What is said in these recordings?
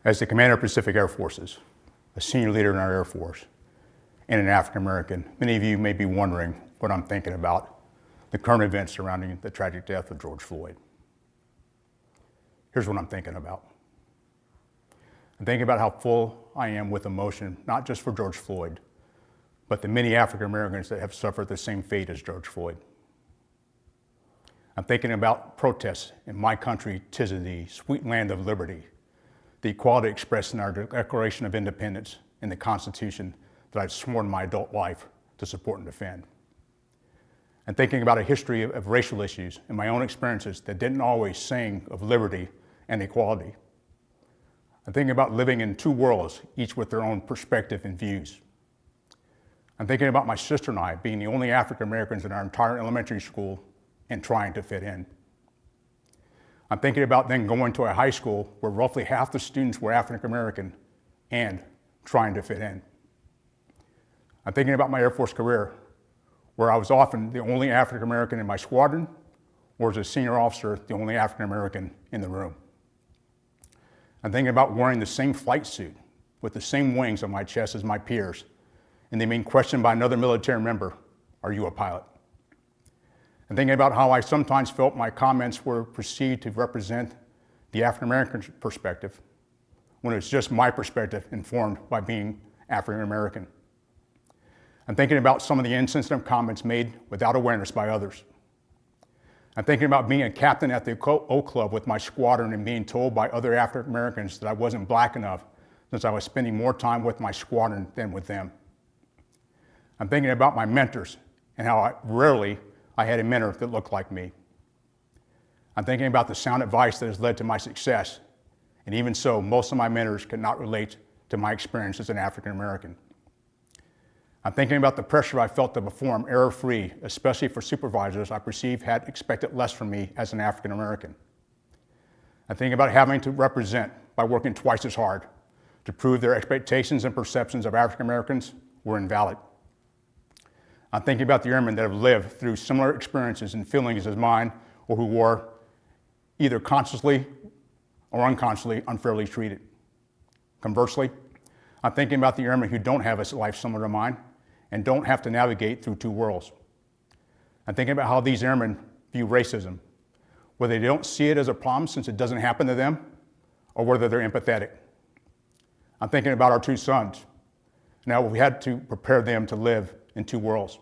As the commander of Pacific Air Forces, a senior leader in our Air Force, and an African American, many of you may be wondering what I'm thinking about the current events surrounding the tragic death of George Floyd. Here's what I'm thinking about. I'm thinking about how full I am with emotion, not just for George Floyd, but the many African Americans that have suffered the same fate as George Floyd. I'm thinking about protests in my country, 'tis of thee, sweet land of liberty, the equality expressed in our Declaration of Independence and the Constitution that I've sworn my adult life to support and defend. I'm thinking about a history of racial issues and my own experiences that didn't always sing of liberty and equality. I'm thinking about living in two worlds, each with their own perspective and views. I'm thinking about my sister and I being the only African Americans in our entire elementary school and trying to fit in. I'm thinking about then going to a high school where roughly half the students were African American and trying to fit in. I'm thinking about my Air Force career, where I was often the only African American in my squadron, or as a senior officer, the only African American in the room. I'm thinking about wearing the same flight suit with the same wings on my chest as my peers, and then being questioned by another military member, "Are you a pilot?" I'm thinking about how I sometimes felt my comments were perceived to represent the African American perspective, when it's just my perspective informed by being African American. I'm thinking about some of the insensitive comments made without awareness by others. I'm thinking about being a captain at the O Club with my squadron and being told by other African Americans that I wasn't black enough since I was spending more time with my squadron than with them. I'm thinking about my mentors and how rarely I had a mentor that looked like me. I'm thinking about the sound advice that has led to my success, and even so, most of my mentors could not relate to my experience as an African American. I'm thinking about the pressure I felt to perform error-free, especially for supervisors I perceived had expected less from me as an African American. I'm thinking about having to represent by working twice as hard to prove their expectations and perceptions of African Americans were invalid. I'm thinking about the airmen that have lived through similar experiences and feelings as mine, or who were either consciously or unconsciously unfairly treated. Conversely, I'm thinking about the airmen who don't have a life similar to mine and don't have to navigate through two worlds. I'm thinking about how these airmen view racism, whether they don't see it as a problem since it doesn't happen to them, or whether they're empathetic. I'm thinking about our two sons. Now we had to prepare them to live in two worlds.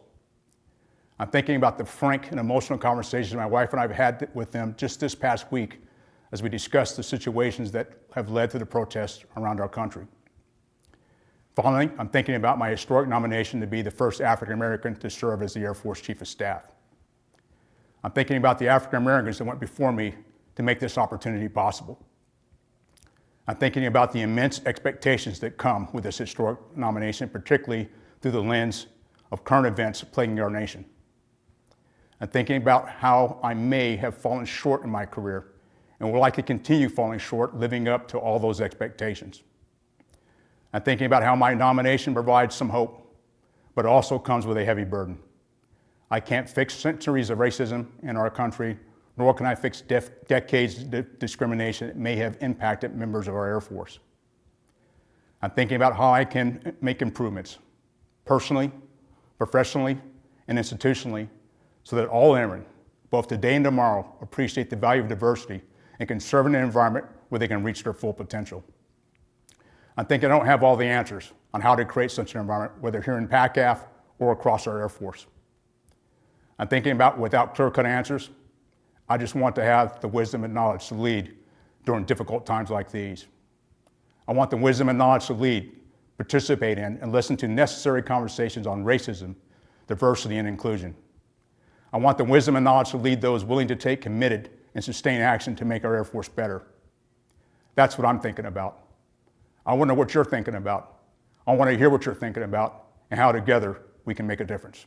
I'm thinking about the frank and emotional conversations my wife and I have had with them just this past week as we discussed the situations that have led to the protests around our country. Finally, I'm thinking about my historic nomination to be the first African American to serve as the Air Force Chief of Staff. I'm thinking about the African Americans that went before me to make this opportunity possible. I'm thinking about the immense expectations that come with this historic nomination, particularly through the lens of current events plaguing our nation. I'm thinking about how I may have fallen short in my career and will likely continue falling short living up to all those expectations. I'm thinking about how my nomination provides some hope, but also comes with a heavy burden. I can't fix centuries of racism in our country, nor can I fix decades of discrimination that may have impacted members of our Air Force. I'm thinking about how I can make improvements, personally, professionally, and institutionally, so that all airmen, both today and tomorrow, appreciate the value of diversity and can serve in an environment where they can reach their full potential. I'm thinking I don't have all the answers on how to create such an environment, whether here in PACAF or across our Air Force. I'm thinking about, without clear-cut answers, I just want to have the wisdom and knowledge to lead during difficult times like these. I want the wisdom and knowledge to lead, participate in, and listen to necessary conversations on racism, diversity, and inclusion. I want the wisdom and knowledge to lead those willing to take committed and sustained action to make our Air Force better. That's what I'm thinking about. I want to know what you're thinking about. I want to hear what you're thinking about and how together we can make a difference.